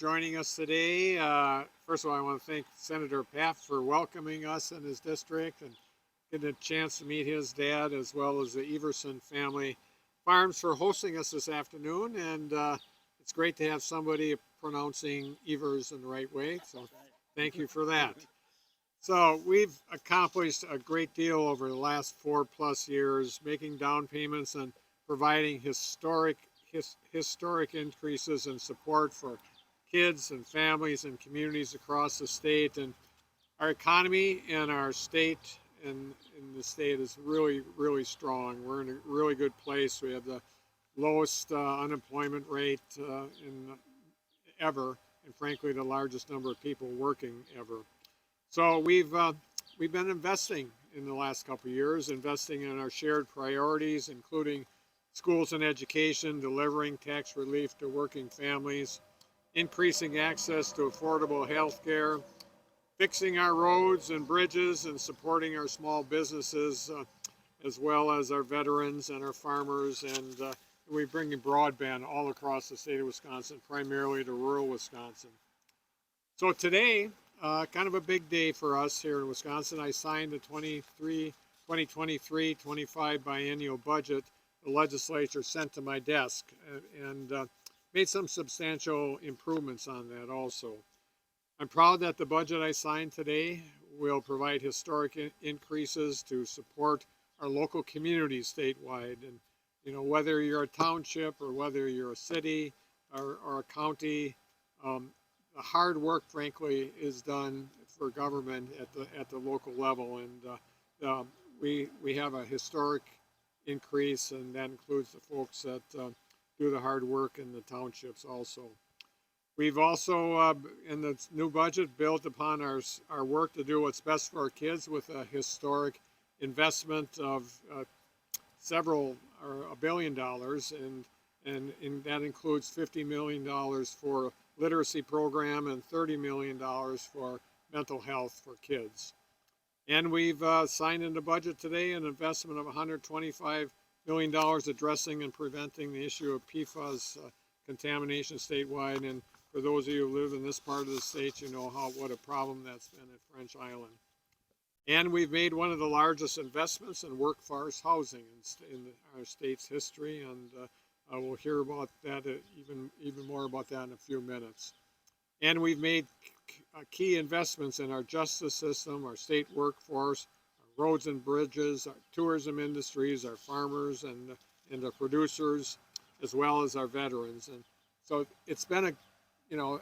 Joining us today. First of all, I want to thank Senator Paff for welcoming us in his district and getting a chance to meet his dad as well as the Everson family farms for hosting us this afternoon. And it's great to have somebody pronouncing Evers in the right way. So thank you for that. So we've accomplished a great deal over the last 4+ years, making down payments and providing historic increases in support for kids and families and communities across the state. And our economy and our state and in the state is really strong. We're in a really good place. We have the lowest unemployment rate ever, and frankly, the largest number of people working ever. So we've been investing in the last couple of years, investing in our shared priorities, including schools and education, delivering tax relief to working families, increasing access to affordable health care, fixing our roads and bridges, and supporting our small businesses, as well as our veterans and our farmers. And we bring broadband all across the state of Wisconsin, primarily to rural Wisconsin. So today, kind of a big day for us here in Wisconsin. I signed the 2023-25 biennial budget the legislature sent to my desk, and made some substantial improvements on that also. I'm proud that the budget I signed today will provide historic increases to support our local communities statewide. And whether you're a township or whether you're a city or a county, the hard work, frankly, is done for government at the local level, and we have a historic increase, and that includes the folks that do the hard work in the townships also. We've also, in the new budget, built upon our work to do what's best for our kids with a historic investment of $1 billion, and that includes $50 million for literacy program and $30 million for mental health for kids. And we've signed in the budget today an investment of $125 million addressing and preventing the issue of PFAS contamination statewide. And for those of you who live in this part of the state, you know what a problem that's been at French Island. And we've made one of the largest investments in workforce housing in our state's history, and we'll hear about that, even more about that in a few minutes. And we've made key investments in our justice system, our state workforce, our roads and bridges, our tourism industries, our farmers and the producers, as well as our veterans. And so it's been the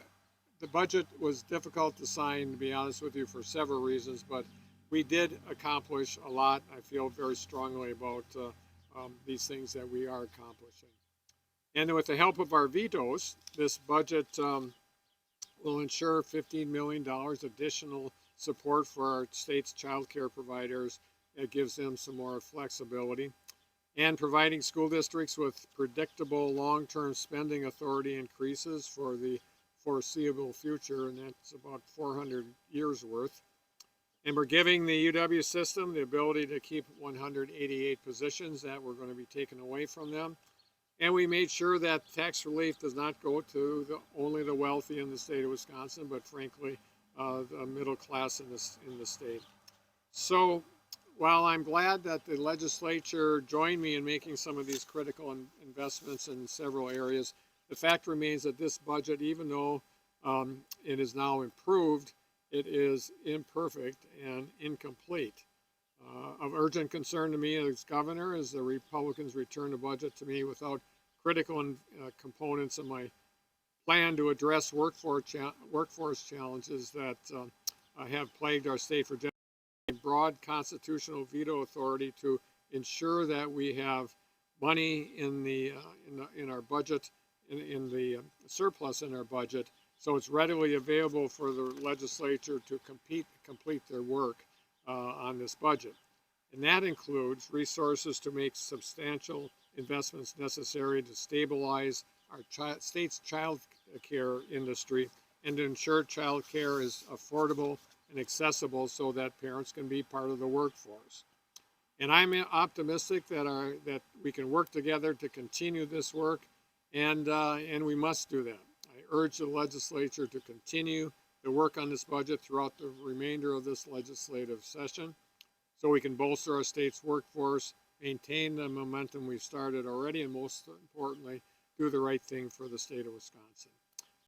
budget was difficult to sign, to be honest with you, for several reasons, but we did accomplish a lot. I feel very strongly about these things that we are accomplishing. And with the help of our vetoes, this budget will ensure $15 million additional support for our state's child care providers. It gives them some more flexibility. And providing school districts with predictable long-term spending authority increases for the foreseeable future, and that's about 400 years worth. And we're giving the UW system the ability to keep 188 positions that were going to be taken away from them. And we made sure that tax relief does not go to only the wealthy in the state of Wisconsin, but frankly, the middle class in the state. So while I'm glad that the legislature joined me in making some of these critical investments in several areas, the fact remains that this budget, even though it is now improved, it is imperfect and incomplete. Of urgent concern to me as governor is the Republicans return the budget to me without critical components of my plan to address workforce challenges that have plagued our state for decades. Broad constitutional veto authority to ensure that we have money in our budget, in the surplus in our budget, so it's readily available for the legislature to complete their work on this budget. And that includes resources to make substantial investments necessary to stabilize our state's child care industry and to ensure child care is affordable and accessible so that parents can be part of the workforce. And I'm optimistic that we can work together to continue this work, and we must do that. I urge the legislature to continue the work on this budget throughout the remainder of this legislative session so we can bolster our state's workforce, maintain the momentum we've started already, and most importantly, do the right thing for the state of Wisconsin.